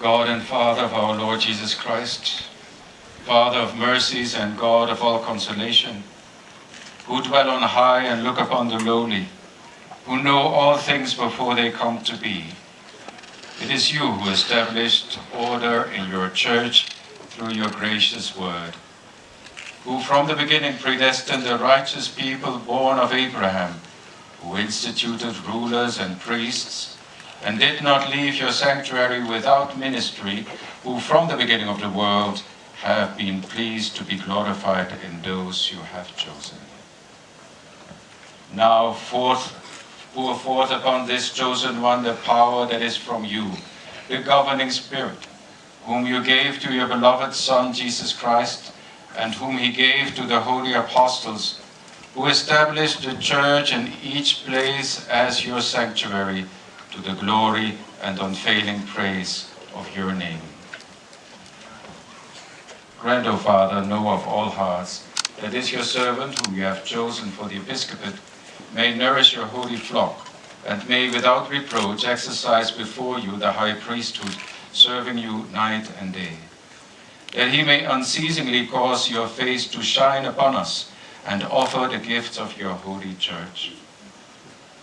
God and Father of our Lord Jesus Christ, Father of mercies and God of all consolation, who dwell on high and look upon the lowly, who know all things before they come to be. It is you who established order in your church through your gracious word, who from the beginning predestined a righteous people born of Abraham, who instituted rulers and priests, and did not leave your sanctuary without ministry, who from the beginning of the world have been pleased to be glorified in those you have chosen. Now pour forth upon this chosen one the power that is from you, the governing Spirit, whom you gave to your beloved Son, Jesus Christ, and whom he gave to the holy apostles, who established the church in each place as your sanctuary, to the glory and unfailing praise of your name. Grant, O Father, know of all hearts, that is your servant whom you have chosen for the episcopate may nourish your holy flock, and may without reproach exercise before you the high priesthood, serving you night and day. That he may unceasingly cause your face to shine upon us, and offer the gifts of your holy church.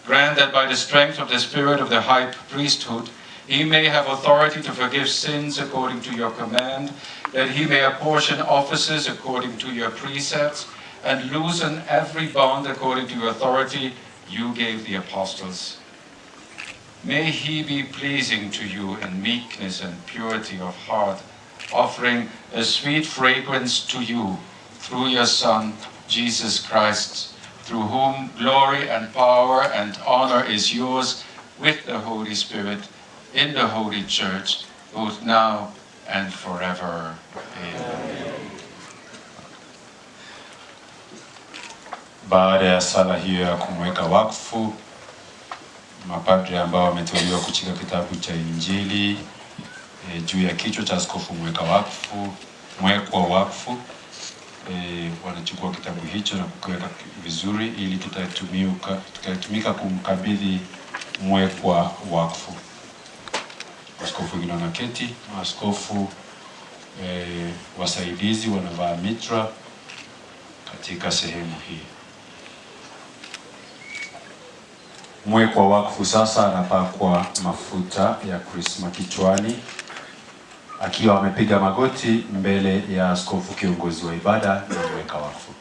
Grant that by the strength of the Spirit of the high priesthood, he may have authority to forgive sins according to your command, that he may apportion offices according to your precepts, and loosen every bond according to your authority you gave the apostles. May he be pleasing to you in meekness and purity of heart, offering a sweet fragrance to you through your Son, Jesus Christ, through whom glory and power and honor is yours with the Holy Spirit in the Holy Church, both now and forever. Amen. Baada ya sala hiyo ya kumweka wakfu, mapadri ambao wameteuliwa kushika kitabu cha Injili juu ya kichwa cha askofu mwekwa wakfu, wanachukua kitabu hicho na kukiweka vizuri ili kitatumika kumkabidhi mwekwa wakfu. Askofu wengine wanaketi, maaskofu wasaidizi wanavaa mitra katika sehemu hii. Mwekwa wakfu sasa anapakwa mafuta ya krisma kichwani, akiwa amepiga magoti mbele ya askofu kiongozi wa ibada na mweka wakfu.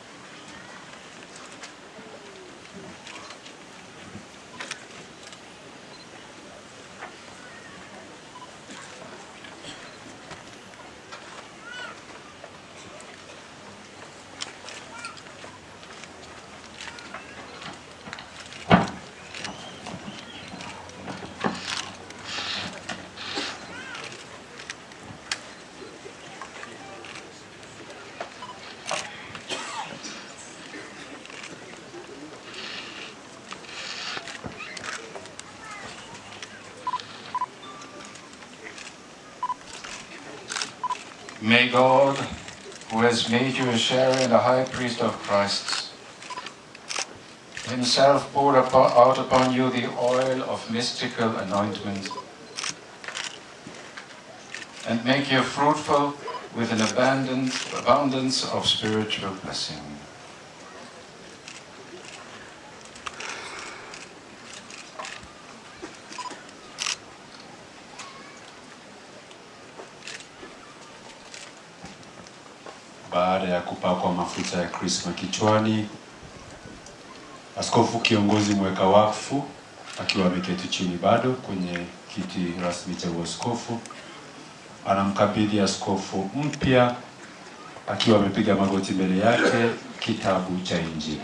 May God, who has made you a sharer in the high priest of Christ, himself pour out upon you the oil of mystical anointment, and make you fruitful with an abundance of spiritual blessing. Baada ya kupakwa mafuta ya krisma kichwani, askofu kiongozi mweka wakfu akiwa ameketi chini bado kwenye kiti rasmi cha uaskofu, anamkabidhi askofu mpya akiwa amepiga magoti mbele yake kitabu cha Injili.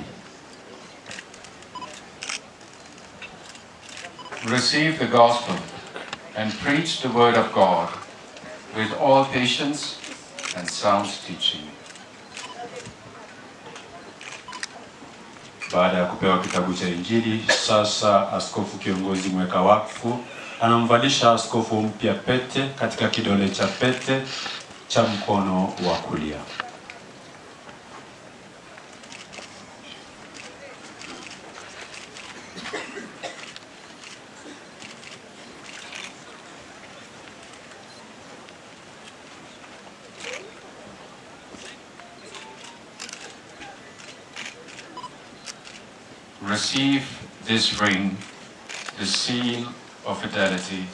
Receive the gospel and preach the word of God with all patience and sound teaching. Baada ya kupewa kitabu cha Injili, sasa askofu kiongozi mweka wakfu anamvalisha askofu mpya pete katika kidole cha pete cha mkono wa kulia. Receive this ring, the seal of fidelity,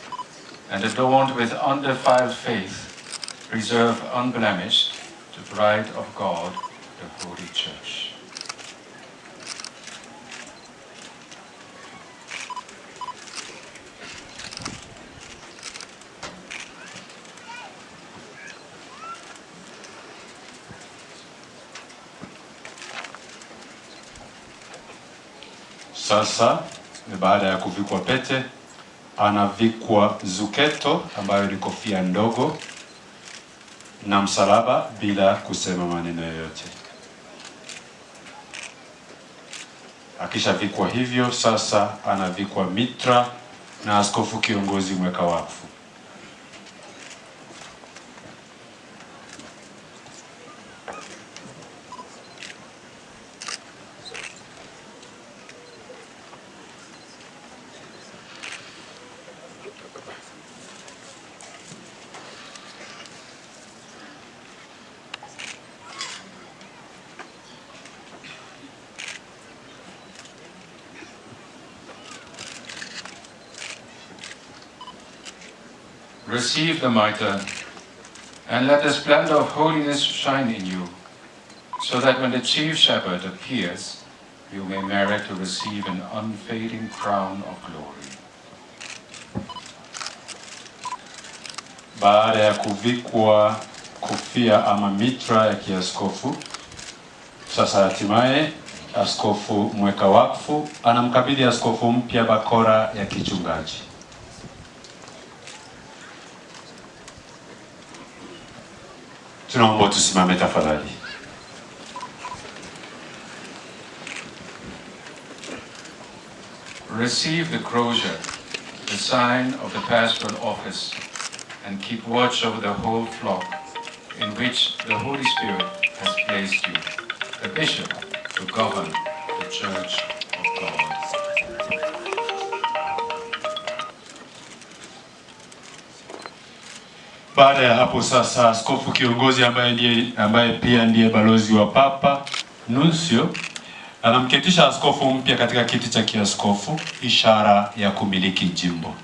and adorned with undefiled faith, preserve unblemished the bride of God, the Holy Church. Sasa baada ya kuvikwa pete, anavikwa zuketo ambayo ni kofia ndogo na msalaba bila kusema maneno yoyote. Akishavikwa hivyo, sasa anavikwa mitra na askofu kiongozi mweka wakfu. Receive the mitre, and let the splendor of holiness shine in you, so that when the chief shepherd appears, you may merit to receive an unfading crown of glory. Baada ya kuvikwa kofia ama mitra ya kiaskofu, sasa hatimaye askofu mweka wakfu anamkabidhi askofu mpya bakora ya kichungaji. Tunaomba tusimame tafadhali. Receive the crozier, the sign of the pastoral office, and keep watch over the whole flock in which the Holy Spirit has placed you, the bishop, to govern the Church of God. Baada ya hapo sasa, askofu kiongozi ambaye pia ndiye balozi wa Papa Nuncio anamketisha askofu mpya katika kiti cha kiaskofu, ishara ya kumiliki jimbo.